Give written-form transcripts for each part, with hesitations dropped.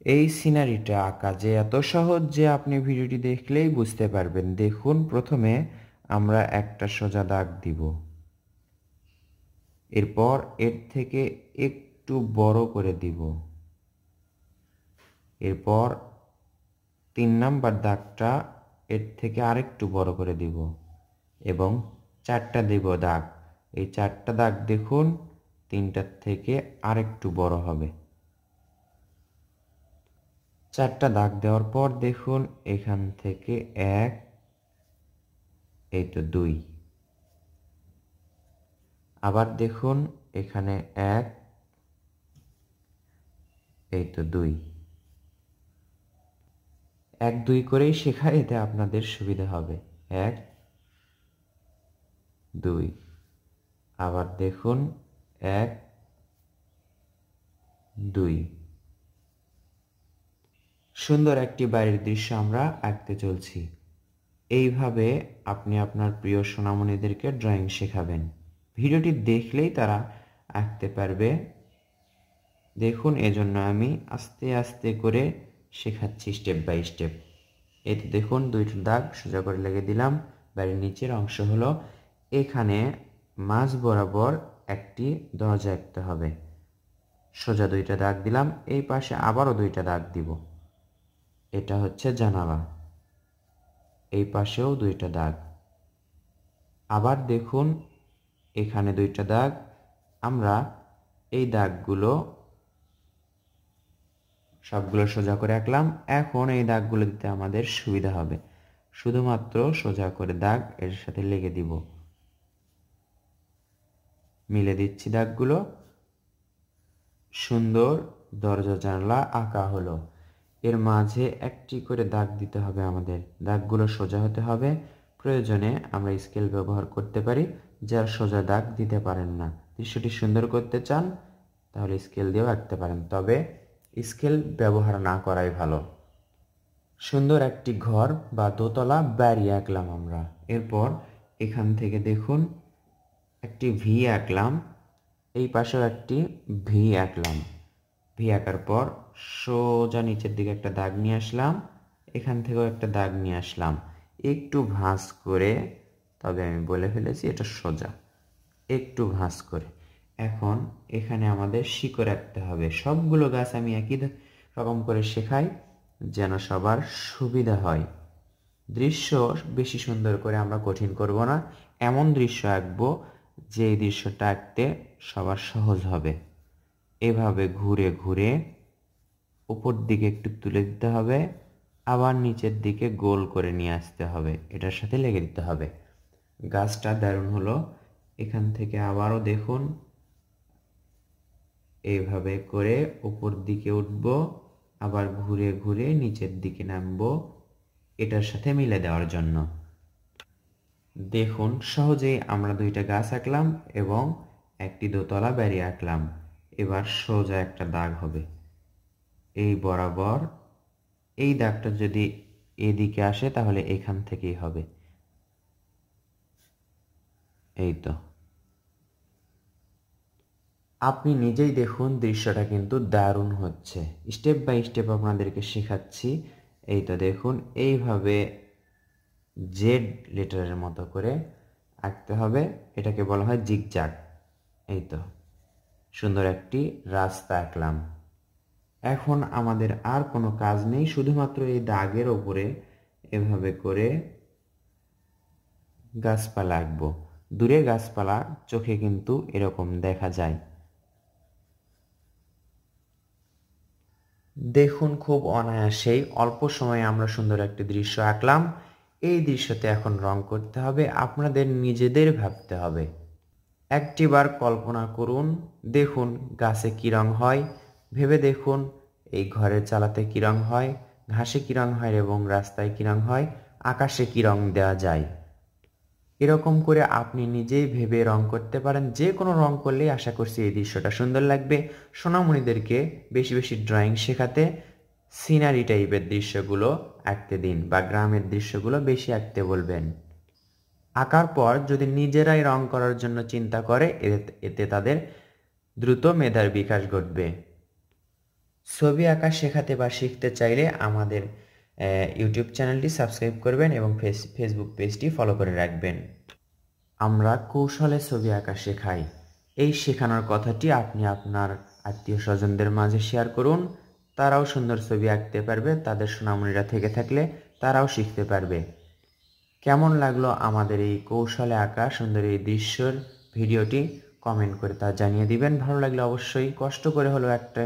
এই সিনারিটা আঁকা যে এত সহজ যে আপনি ভিডিওটি দেখলেই বুঝতে পারবেন। দেখুন, প্রথমে আমরা একটা সোজা দাগ দিব, এরপর এর থেকে একটু বড় করে দিব, এরপর 3 নাম্বার দাগটা এর থেকে আরেকটু বড় করে দিব এবং 4টা দেব দাগ। এই 4টা দাগ দেখুন 3টার থেকে আরেকটু বড় হবে। 4টা দাগ দেওয়ার পর দেখুন এখান থেকে 1, এই তো 2, আবার দেখুন এখানে 1, এই তো 2, 1 2 করেই শেখা, এতে আপনাদের সুবিধা হবে। 1 2, আবার দেখুন 1 2। সুন্দর একটি বাড়ির দৃশ্য আমরা আঁকতে চলছি। এইভাবে আপনি আপনার প্রিয় সোনামণিদেরকে ড্রয়িং শেখাবেন। ভিডিওটি দেখলেই তারা আঁকতে পারবে। দেখুন, এজন্য আমি আস্তে আস্তে করে শেখাচ্ছি, স্টেপ বাই স্টেপ। এই তো দেখুন 2টা দাগ সোজা করে লেগে দিলাম। বাড়ির নিচের অংশ হলো এখানে মাঝ বরাবর একটি দরজা আঁকতে হবে। সোজা 2টা দাগ দিলাম, এই পাশে আবারও 2টা দাগ দিব। এটা হচ্ছে জানালা, এই পাশেও 2টা দাগ। আবার দেখুন এখানে 2টা দাগ। আমরা এই দাগগুলো সবগুলো সোজা করে আঁকলাম। এখন এই দাগগুলো দিতে আমাদের সুবিধা হবে, শুধুমাত্র সোজা করে দাগ এর সাথে লেগে দিব। মিলে দিচ্ছি দাগগুলো। সুন্দর দরজা জানালা আঁকা হলো। এর মাঝে একটি করে দাগ দিতে হবে আমাদের। দাগগুলো সোজা হতে হবে। প্রয়োজনে আমরা স্কেল ব্যবহার করতে পারি, যারা সোজা দাগ দিতে পারেন না। দৃশ্যটি সুন্দর করতে চান তাহলে স্কেল দিয়েও আঁকতে পারেন, তবে স্কেল ব্যবহার না করাই ভালো। সুন্দর একটি ঘর বা দোতলা বাড়ি আঁকলাম আমরা। এরপর এখান থেকে দেখুন একটি ভি আঁকলাম, এই পাশেও একটি ভি আঁকলাম। ভি আঁকার পর সোজা নিচের দিকে একটা দাগ নিয়ে আসলাম, এখান থেকেও একটা দাগ নিয়ে আসলাম, একটু ভাঁজ করে। তবে আমি বলে ফেলেছি এটা সোজা, একটু ভাঁজ করে। এখন এখানে আমাদের শিকড় আঁকতে হবে। সবগুলো গাছ আমি একই রকম করে শেখাই যেন সবার সুবিধা হয়। দৃশ্য বেশি সুন্দর করে আমরা কঠিন করব না, এমন দৃশ্য আঁকবো যে এই দৃশ্যটা আঁকতে সবার সহজ হবে। এভাবে ঘুরে ঘুরে উপর দিকে একটু তুলে দিতে হবে, আবার নিচের দিকে গোল করে নিয়ে আসতে হবে, এটার সাথে লেগে দিতে হবে। গাছটা দারুণ হলো। এখান থেকে আবারও দেখুন এইভাবে করে উপর দিকে উঠব, আবার ঘুরে ঘুরে নিচের দিকে নামবো, এটার সাথে মিলে দেওয়ার জন্য। দেখুন সহজেই আমরা 2টা গাছ আঁকলাম এবং একটি দোতলা বাড়ি আঁকলাম। এবার সোজা একটা দাগ হবে এই বরাবর। এই দাগটা যদি এদিকে আসে তাহলে এখান থেকেই হবে। এই তো আপনি নিজেই দেখুন, দৃশ্যটা কিন্তু দারুণ হচ্ছে। স্টেপ বাই স্টেপ আপনাদেরকে শেখাচ্ছি। এই তো দেখুন এইভাবে জেড লেটারের মতো করে আঁকতে হবে, এটাকে বলা হয় জিগজ্যাগ। এই তো সুন্দর একটি রাস্তা আঁকলাম। এখন আমাদের আর কোনো কাজ নেই, শুধুমাত্র এই দাগের ওপরে এভাবে করে গাছপালা আঁকবো। দূরে গাছপালা চোখে কিন্তু এরকম দেখা যায়। দেখুন খুব অনায়াসেই অল্প সময়ে আমরা সুন্দর একটি দৃশ্য আঁকলাম। এই দৃশ্যতে এখন রং করতে হবে, আপনাদের নিজেদের ভাবতে হবে। একটিবার কল্পনা করুন, দেখুন গাছে কী রং হয়, ভেবে দেখুন এই ঘরের চালাতে কী রং হয়, ঘাসে কী রং হয় এবং রাস্তায় কী রং হয়, আকাশে কী রং দেওয়া যায়। এরকম করে আপনি নিজেই ভেবে রং করতে পারেন। যে কোনো রং করলেই আশা করছি এই দৃশ্যটা সুন্দর লাগবে। সোনামণিদেরকে বেশি বেশি ড্রয়িং শেখাতে সিনারি টাইপের দৃশ্যগুলো আঁকতে দিন বা গ্রামের দৃশ্যগুলো বেশি আঁকতে বলবেন। আঁকার পর যদি নিজেরাই রং করার জন্য চিন্তা করে, এতে তাদের দ্রুত মেধার বিকাশ ঘটবে। ছবি আঁকা শেখাতে বা শিখতে চাইলে আমাদের ইউটিউব চ্যানেলটি সাবস্ক্রাইব করবেন এবং ফেসবুক পেজটি ফলো করে রাখবেন। আমরা কৌশলে ছবি আঁকা শেখাই। এই শেখানোর কথাটি আপনি আপনার আত্মীয় স্বজনদের মাঝে শেয়ার করুন। তারাও সুন্দর ছবি আঁকতে পারবে, তাদের সোনামণিরা থেকে থাকলে তারাও শিখতে পারবে। কেমন লাগলো আমাদের এই কৌশলে আঁকা সুন্দর এই দৃশ্যের ভিডিওটি কমেন্ট করে তা জানিয়ে দিবেন। ভালো লাগলে অবশ্যই কষ্ট করে হলেও একটা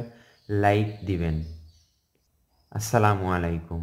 লাইক দিবেন। আসসালামু আলাইকুম।